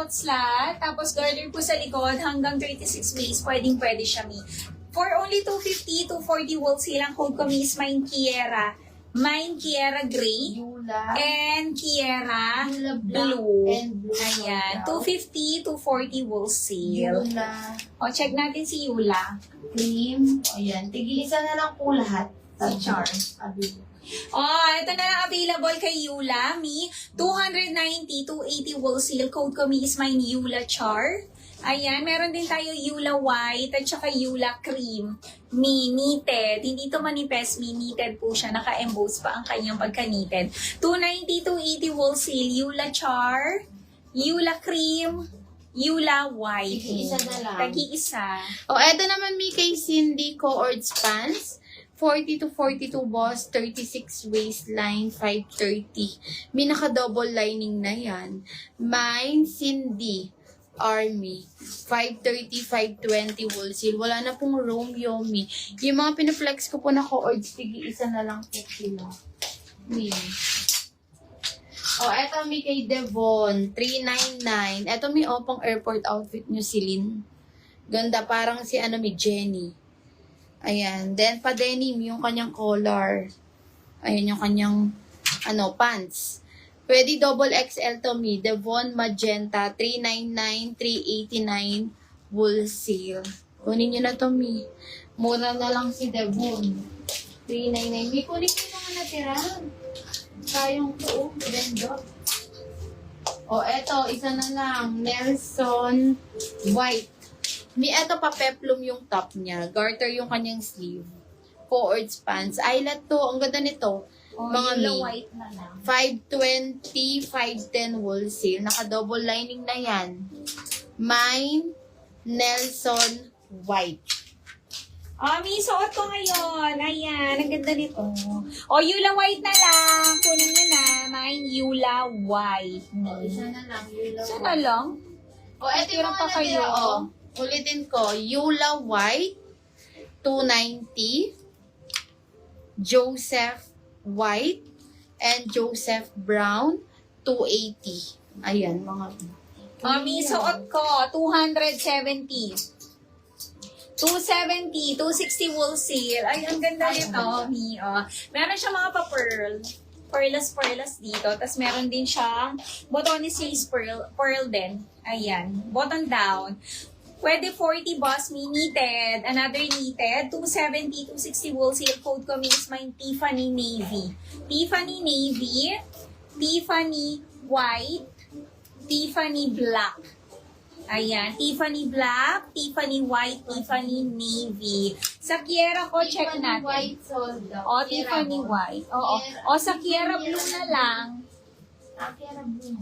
suot slat, tapos garter po sa likod hanggang 36 waist, pwede siya, Mi. For only 250, 240 wholesale, ang code ko, Mi, is Mine Kiera. Mine Kiera Gray. Yula. And Kiera Yula Blue. and blue. Ayan, 250, 240 wholesale. Yula. O, check natin si Yula. Cream. Ayan. Tig-isa na lang po lahat. Si Char. Oh, ito na lang available kay Yula, Mi. 290, 280 wholesale. Code ko, Mi, is Mine Yula Char. Ayan, meron din tayo Yula White at saka Yula Cream. Mi, knitted. Hindi ito manipes, Mi. Knitted po siya. Naka-emboss pa ang kanyang pagka-knitted. 290, 280 wholesale. Yula Char, Yula Cream, Yula White. Tagi-isa na lang. Tagi-isa. O, eto naman mi kay Cindy Coords Pants. 40 to 42 boss, 36 waistline, 530. May naka-double lining na yan. Mine, Cindy, Army, 530, 520 wholesale. Wala na pong Romeo, Mi. Yung mga pinaflex ko po na Coords, tigi-isa na lang po sila. Mi. O, eto mi kay Devon, 399. Eto mi, pang airport outfit nyo, Celine. Ganda, parang si mi, Jenny. Ayan. Then, pa-denim yung kanyang collar. Ayan yung kanyang, pants. Pwede double XL to mi. Devon Magenta, 399, 389, wholesale. Kunin nyo na to mi. Mura na lang si Devon. 399. Mi, kunin nyo mga natira. Sayang to. Vendor. O, eto, isa na lang. Nelson White. Mi, eto pa peplum yung top niya. Garter yung kanyang sleeve. Coords pants. Eyelet to. Ang ganda nito. Oh, Mga Yula Mi. White na lang. 520, 510 wholesale. Naka-double lining na yan. Mine, Nelson White. Oh, Mi, suot ko ngayon. Ayan, ang ganda nito. O, Yula White na lang. Kunin nyo na. Mine, Yula White. O, isa na lang. Yula Isa White. na lang? O, eto yung Tira mga pa kayo. natira. O, ulitin ko. Yula White, 290. Joseph White, and Joseph Brown, 280. Ayan, mga... Mi, suot ko. 270. 270, 260 wholesale. Ay, ang ganda nito, Mi. Oh. Meron siya mga pa-pearl. Pearlas dito. Tapos meron din siyang botones pearl din. Ayan. Button down. Pwede 40 boss, Mi, knitted. Another knitted. 270, 260 wholesale. Code ko, Mi, is mine Tiffany Navy. Tiffany Navy. Tiffany White. Tiffany Black. Ayan. Tiffany Black, Tiffany White, Tiffany Navy. Sa Kiera ko, check Tiffany natin. White sold out. O, Tiffany White. Oo. O, sa Kiera Blue na lang. Kiera Blue.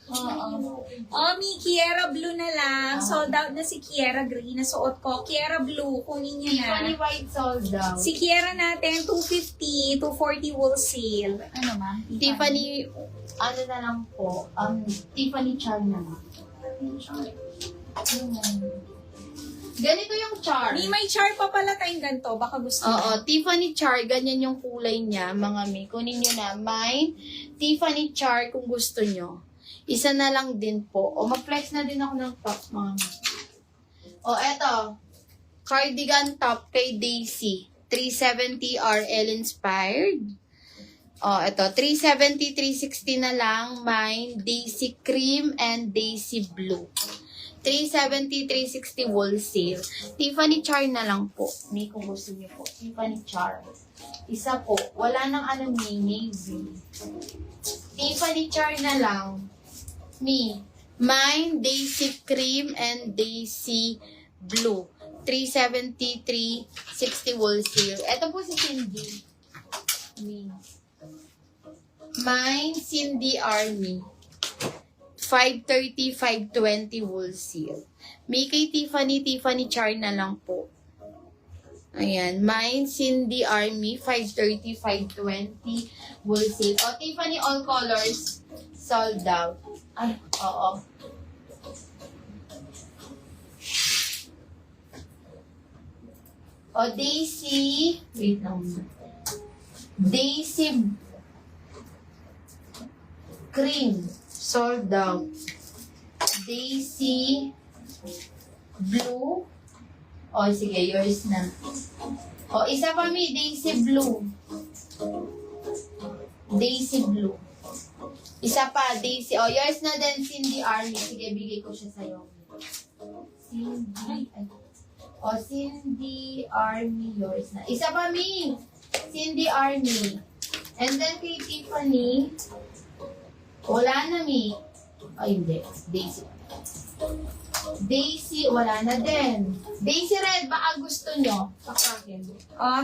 Oo. O, Mi, Kiera Blue na lang. Sold out na si Kiera Gray na suot ko. Kiera Blue, kunin niyo Tiffany na. White sold out. Si Kiera natin, 250, 240 wholesale. Ano, Ma? Tiffany, ano na lang po, Tiffany Char na lang. Ganito yung char. Mi, may char pa pala tayong ganito. Baka gusto mo. Oo, Tiffany Char, ganyan yung kulay niya, mga mi. Kunin nyo na. Mine, Tiffany Char kung gusto nyo. Isa na lang din po. O, mag-flex na din ako ng top, mga mi. O, eto. Cardigan top kay Daisy. 370 RL inspired. O, eto. 370, 360 na lang. Mine, Daisy cream and Daisy blue. 370, 360 wholesale. Tiffany Char na lang po. May kung gusto niyo po. Tiffany Char. Isa po. Wala nang navy. Tiffany Char na lang. Mine, Daisy cream and Daisy blue. 370, 360 wholesale. Ito po si Cindy. Mine, Cindy Army. 530, 520 wholesale. May kay Tiffany Char na lang po. Ayan. Mine, Cindy Army, 530, 520 wholesale. O, Tiffany all colors, sold out. Ay, oo. O, Daisy, wait lang. Daisy cream, sold out. Daisy Blue. O, sige, yours na. O, isa pa mi, Daisy Blue. Daisy Blue. Isa pa, Daisy. O, yours na din, Cindy Army. Sige, bigay ko siya sa'yo. Cindy. Ay. O, Cindy Army, yours na. Isa pa mi, Cindy Army. And then kay Tiffany, wala na mi. Ay, hindi. Daisy. Daisy, wala na din. Daisy Red, baka gusto nyo. Pakakin.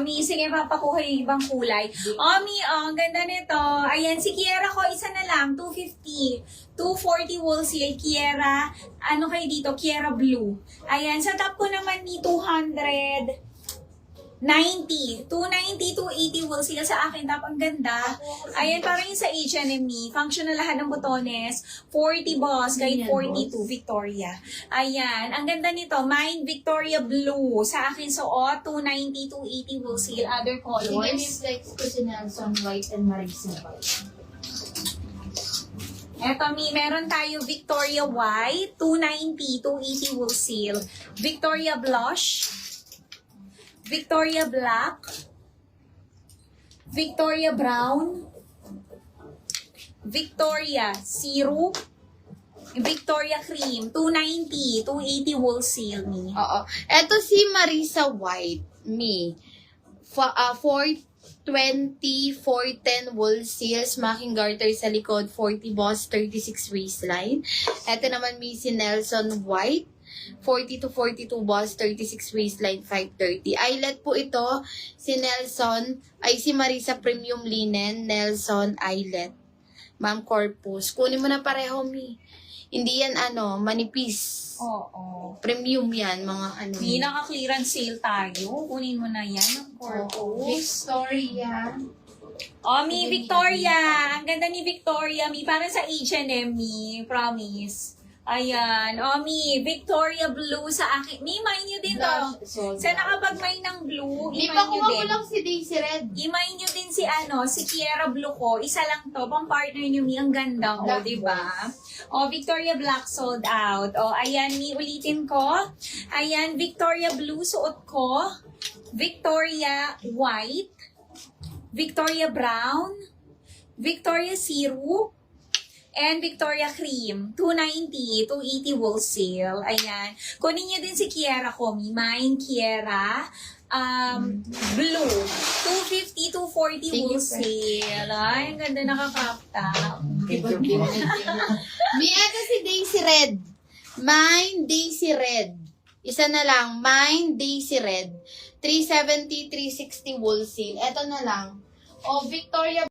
Mi, sige, papakuha yung ibang kulay. Mi, ang ganda nito. Ayan, si Kiera ko, isa na lang, 250. 240 wholesale, Kiera. Ano kayo dito? Kiera Blue. Ayan, sa top ko naman ni 290. 290, 280 wholesale sa akin. Top, ang ganda. Ayan, parang yung sa H&M ni. Functional lahat ng botones. 40 boss, kahit 42 Victoria. Ayan, ang ganda nito. Mine Victoria Blue. Sa akin, so, 290, 280 wholesale. Other Sige, may colors. flex ko si Nelson White and Marisa White. Eto, meron tayo Victoria White, 290, 280 wholesale. Victoria Blush. Victoria Black. Victoria Brown. Victoria Syrup. Victoria Cream, 290, 280 wholesale ni. Oo. Eto si Marisa White, me. 420, 410 wholesale, smacking garter sa likod, 40 boss, 36 waistline. Eto naman me si Nelson White, 40 to 42 boss, 36 waistline, 530. Eyelet po ito, si Nelson, ay si Marisa Premium Linen, Nelson Eyelet. Ma'am Corpus. Kunin mo na pareho, mi. Hindi yan manipis. Oo. Premium yan, mga ano. Hindi naka-clearance sale tayo. Kunin mo na yan ng corpus. Victoria. Mi Victoria. Ang ganda ni Victoria, mi. Parang sa H&M, mi. Promise. Ayan. Mi Victoria Blue sa akin. Mi, mine nyo din to. Sa nakapag-mine ng blue, Di i-mine ba nyo kuha din. ko lang si Daisy Red? I-mine nyo din si si Kiera Blue ko. Isa lang to. Pang partner nyo, mi. Ang ganda, Black diba? Victoria Black sold out. Ayan, mi. Ulitin ko. Ayan, Victoria Blue suot ko. Victoria White. Victoria Brown. Victoria Syrup. And Victoria Cream, 290, 280 wholesale. Ayan. Kunin niyo din si Kiera ko, Mine Kiera. Blue, 250, 240 wholesale. Ay, ang ganda nakakapta. May ito si Daisy Red. Mine Daisy Red. Isa na lang. Mine Daisy Red. 370, 360 wholesale. Ito na lang. Victoria